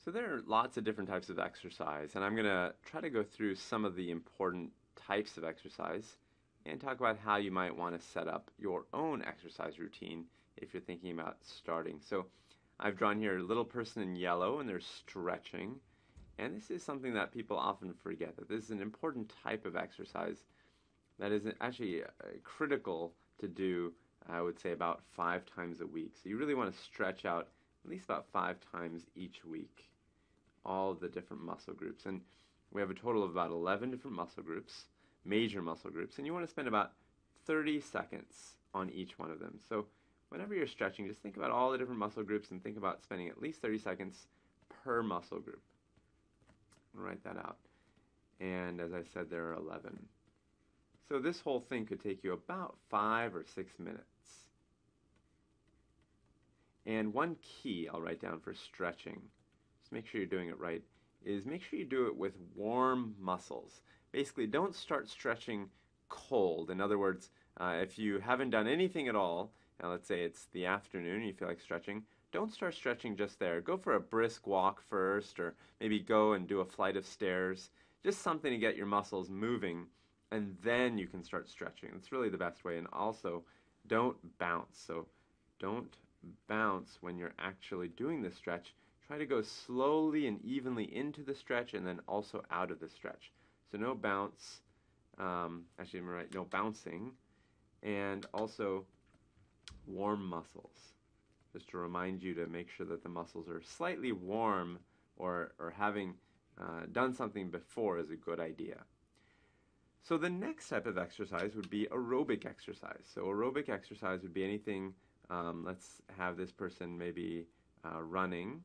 So there are lots of different types of exercise, and I'm going to try to go through some of the important types of exercise and talk about how you might want to set up your own exercise routine if you're thinking about starting. So I've drawn here a little person in yellow, and they're stretching. And this is something that people often forget, that this is an important type of exercise that is actually critical to do, I would say, about 5 times a week. So you really want to stretch out at least about 5 times each week all of the different muscle groups. And we have a total of about 11 different muscle groups, major muscle groups, and you want to spend about 30 seconds on each one of them. So whenever you're stretching, just think about all the different muscle groups and think about spending at least 30 seconds per muscle group. I'll write that out. And as I said, there are 11. So this whole thing could take you about 5 or 6 minutes. And one key I'll write down for stretching, just make sure you're doing it right, is make sure you do it with warm muscles. Basically, don't start stretching cold. In other words, if you haven't done anything at all, and let's say it's the afternoon and you feel like stretching, don't start stretching just there. Go for a brisk walk first, or maybe go and do a flight of stairs. Just something to get your muscles moving, and then you can start stretching. That's really the best way. And also, don't bounce. So don't bounce when you're actually doing the stretch. Try to go slowly and evenly into the stretch and then also out of the stretch. So no bounce, actually I'm right, no bouncing, and also warm muscles. Just to remind you to make sure that the muscles are slightly warm, or having done something before is a good idea. So the next type of exercise would be aerobic exercise. So aerobic exercise would be anything, let's have this person maybe running,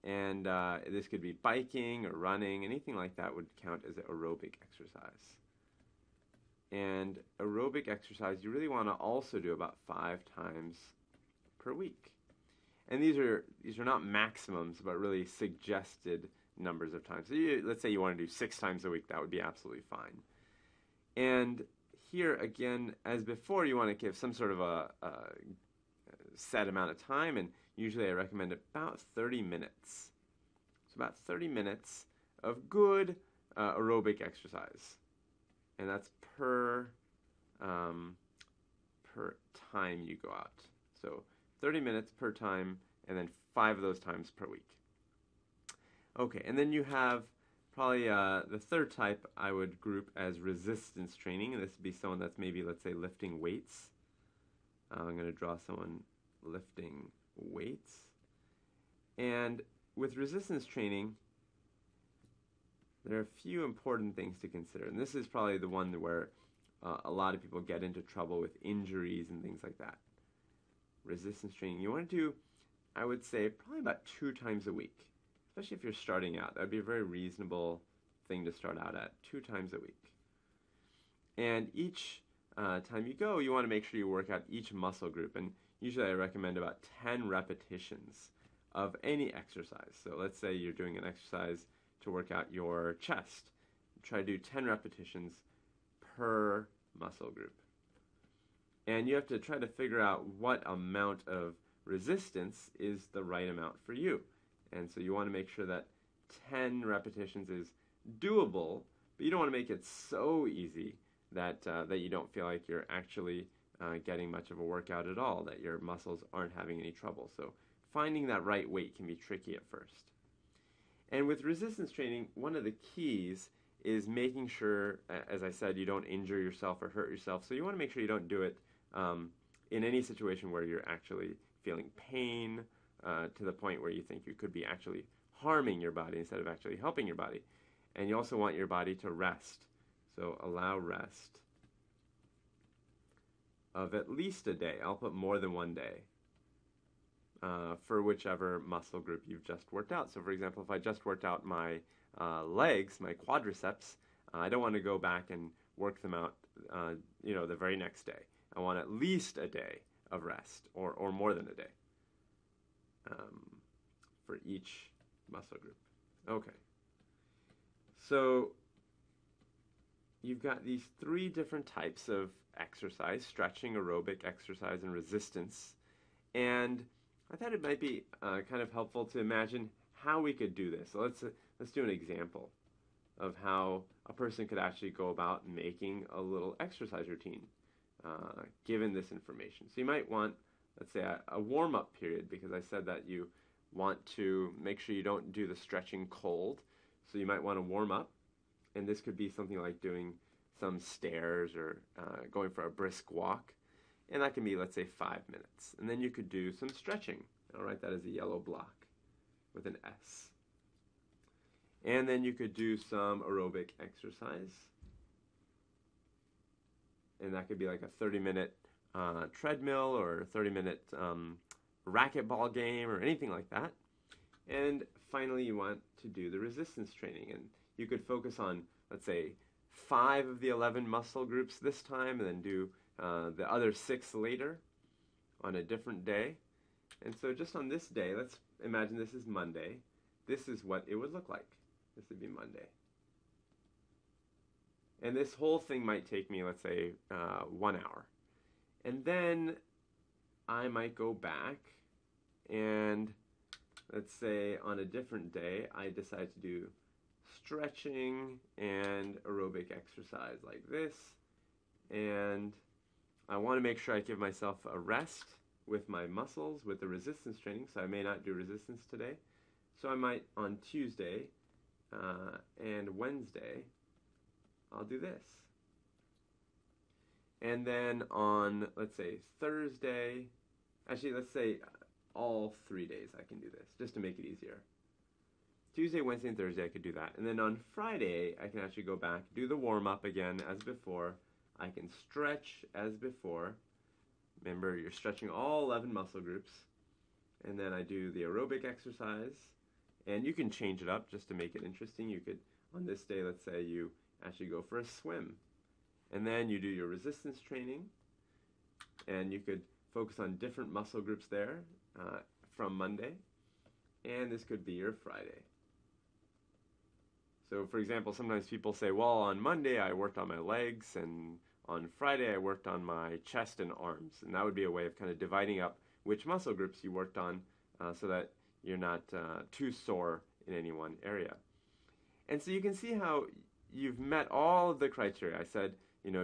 and this could be biking or running, anything like that would count as aerobic exercise. And aerobic exercise you really want to also do about 5 times per week. And these are not maximums, but really suggested numbers of times. So let's say you want to do 6 times a week, that would be absolutely fine. And here again, as before, you want to give some sort of a set amount of time, and usually I recommend about 30 minutes. So about 30 minutes of good aerobic exercise. And that's per time you go out. So 30 minutes per time, and then 5 of those times per week. Okay, and then you have probably the third type I would group as resistance training, and this would be someone that's maybe, let's say, lifting weights. I'm going to draw someone lifting weights. And with resistance training, there are a few important things to consider, and this is probably the one where a lot of people get into trouble with injuries and things like that. Resistance training, you want to do, I would say, probably about 2 times a week, especially if you're starting out. That would be a very reasonable thing to start out at, 2 times a week. And each time you go, you want to make sure you work out each muscle group, and usually I recommend about 10 repetitions of any exercise. So let's say you're doing an exercise to work out your chest. Try to do 10 repetitions per muscle group. And you have to try to figure out what amount of resistance is the right amount for you. And so you want to make sure that 10 repetitions is doable, but you don't want to make it so easy that you don't feel like you're actually getting much of a workout at all, that your muscles aren't having any trouble. So finding that right weight can be tricky at first. And with resistance training, one of the keys is making sure, as I said, you don't injure yourself or hurt yourself. So you want to make sure you don't do it in any situation where you're actually feeling pain to the point where you think you could be actually harming your body instead of actually helping your body. And you also want your body to rest. So allow rest of at least a day. I'll put more than 1 day for whichever muscle group you've just worked out. So for example, if I just worked out my legs, my quadriceps, I don't want to go back and work them out the very next day. I want at least a day of rest, or more than a day for each muscle group. Okay. So you've got these 3 different types of exercise: stretching, aerobic exercise, and resistance. And I thought it might be kind of helpful to imagine how we could do this. So let's do an example of how a person could actually go about making a little exercise routine given this information. So you might want, let's say, a warm-up period, because I said that you want to make sure you don't do the stretching cold. So you might want to warm up, and this could be something like doing some stairs or going for a brisk walk, and that can be, let's say, 5 minutes. And then you could do some stretching. I'll write that as a yellow block with an S. And then you could do some aerobic exercise, and that could be like a 30-minute treadmill or a 30-minute racquetball game or anything like that. And finally, you want to do the resistance training, and you could focus on, let's say, 5 of the 11 muscle groups this time, and then do the other 6 later on a different day. And so just on this day, let's imagine this is Monday. This is what it would look like. This would be Monday. And this whole thing might take me, let's say, 1 hour. And then I might go back and, let's say, on a different day, I decide to do stretching and aerobic exercise like this. And I want to make sure I give myself a rest with my muscles, with the resistance training, so I may not do resistance today. So I might, on Tuesday and Wednesday, I'll do this. And then on, let's say, Thursday, actually, let's say all 3 days I can do this, just to make it easier. Tuesday, Wednesday, and Thursday I could do that. And then on Friday, I can actually go back, do the warm-up again as before. I can stretch as before. Remember, you're stretching all 11 muscle groups. And then I do the aerobic exercise. And you can change it up just to make it interesting. You could, on this day, let's say you actually go for a swim. And then you do your resistance training. And you could focus on different muscle groups there from Monday. And this could be your Friday. So, for example, sometimes people say, well, on Monday I worked on my legs, and on Friday I worked on my chest and arms. And that would be a way of kind of dividing up which muscle groups you worked on so that you're not too sore in any one area. And so you can see how you've met all of the criteria. I said,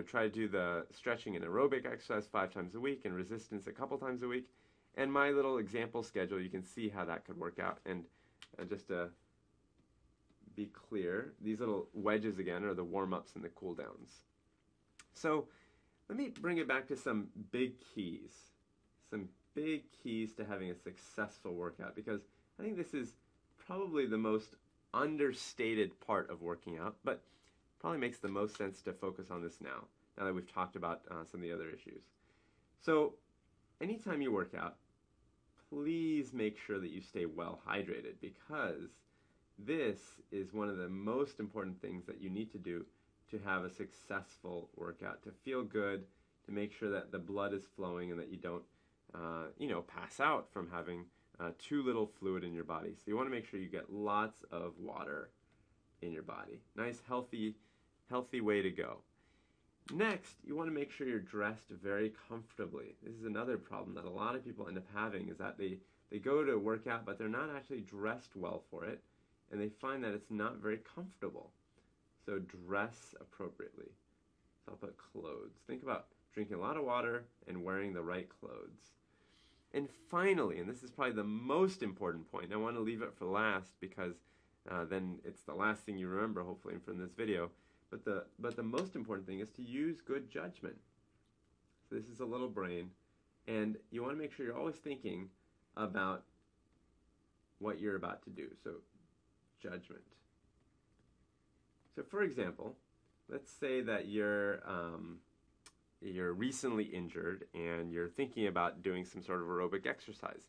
try to do the stretching and aerobic exercise 5 times a week and resistance a couple times a week. And my little example schedule, you can see how that could work out. And just to be clear, these little wedges again are the warm-ups and the cool-downs. So let me bring it back to some big keys. Some big keys to having a successful workout, because I think this is probably the most understated part of working out, but probably makes the most sense to focus on this now that we've talked about some of the other issues. So anytime you work out, please make sure that you stay well hydrated, because this is one of the most important things that you need to do to have a successful workout, to feel good, to make sure that the blood is flowing and that you don't, pass out from having too little fluid in your body. So you want to make sure you get lots of water in your body. Nice, healthy way to go. Next, you want to make sure you're dressed very comfortably. This is another problem that a lot of people end up having, is that they go to work out, but they're not actually dressed well for it, and they find that it's not very comfortable. So dress appropriately. So I'll put clothes. Think about drinking a lot of water and wearing the right clothes. And finally, and this is probably the most important point, I want to leave it for last because then it's the last thing you remember, hopefully, from this video. But the most important thing is to use good judgment. So this is a little brain, and you want to make sure you're always thinking about what you're about to do. So judgment. So for example, let's say that you're recently injured and you're thinking about doing some sort of aerobic exercise.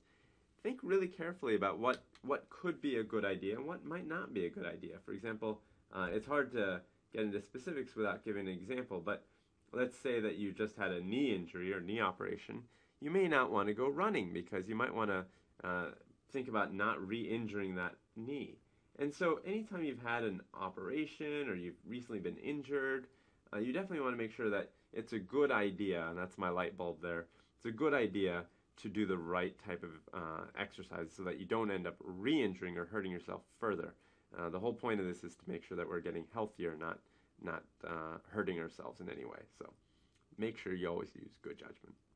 Think really carefully about what could be a good idea and what might not be a good idea. For example, it's hard to get into specifics without giving an example, but let's say that you just had a knee injury or knee operation. You may not want to go running because you might want to think about not re-injuring that knee. And so anytime you've had an operation or you've recently been injured, you definitely want to make sure that it's a good idea, and that's my light bulb there, it's a good idea to do the right type of exercise so that you don't end up re-injuring or hurting yourself further. The whole point of this is to make sure that we're getting healthier, not hurting ourselves in any way. So make sure you always use good judgment.